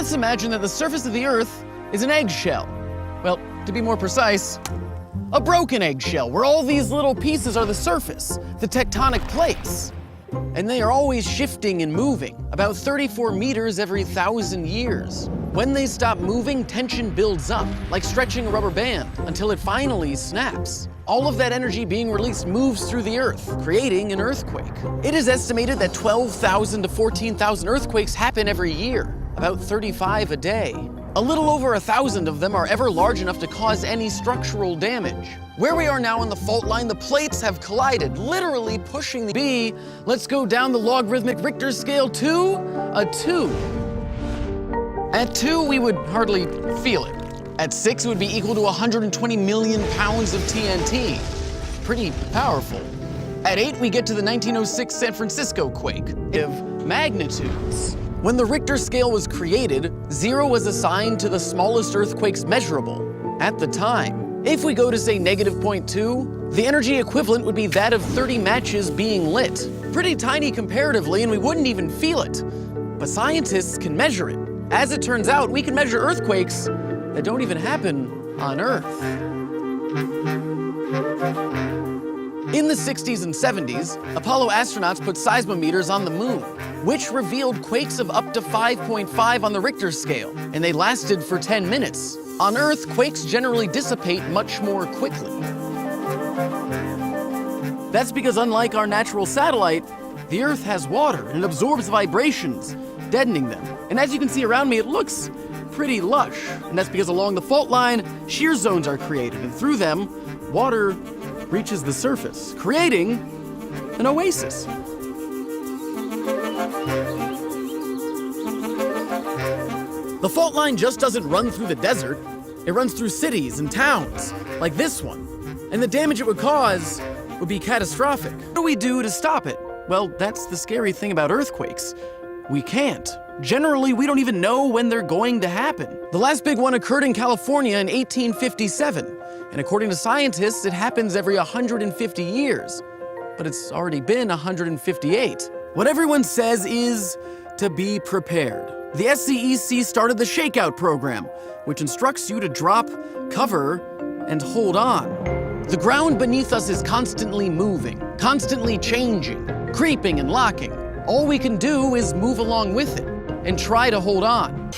Let's imagine that the surface of the Earth is an eggshell. Well, to be more precise, a broken eggshell where all these little pieces are the surface, the tectonic plates. And they are always shifting and moving, about 34 meters every 1,000 years. When they stop moving, tension builds up, like stretching a rubber band, until it finally snaps. All of that energy being released moves through the Earth, creating an earthquake. It is estimated that 12,000 to 14,000 earthquakes happen every year, about 35 a day. A little over 1,000 of them are ever large enough to cause any structural damage. Where we are now on the fault line, the plates have collided, literally pushing the B. Let's go down the logarithmic Richter scale to a 2. At 2, we would hardly feel it. At 6, it would be equal to 120 million pounds of TNT. Pretty powerful. At 8, we get to the 1906 San Francisco quake of magnitudes. When the Richter scale was created, 0 was assigned to the smallest earthquakes measurable at the time. If we go to, say, -0.2, the energy equivalent would be that of 30 matches being lit. Pretty tiny comparatively, and we wouldn't even feel it. But scientists can measure it. As it turns out, we can measure earthquakes that don't even happen on Earth. In the 60s and 70s, Apollo astronauts put seismometers on the moon, which revealed quakes of up to 5.5 on the Richter scale, and they lasted for 10 minutes. On Earth, quakes generally dissipate much more quickly. That's because unlike our natural satellite, the Earth has water and it absorbs vibrations, deadening them. And as you can see around me, it looks pretty lush. And that's because along the fault line, shear zones are created, and through them, water reaches the surface, creating an oasis. The fault line just doesn't run through the desert. It runs through cities and towns, like this one. And the damage it would cause would be catastrophic. What do we do to stop it? Well, that's the scary thing about earthquakes. We can't. Generally, we don't even know when they're going to happen. The last big one occurred in California in 1857. And according to scientists, it happens every 150 years. But it's already been 158. What everyone says is to be prepared. The SCEC started the Shakeout program, which instructs you to drop, cover, and hold on. The ground beneath us is constantly moving, constantly changing, creeping and locking. All we can do is move along with it and try to hold on.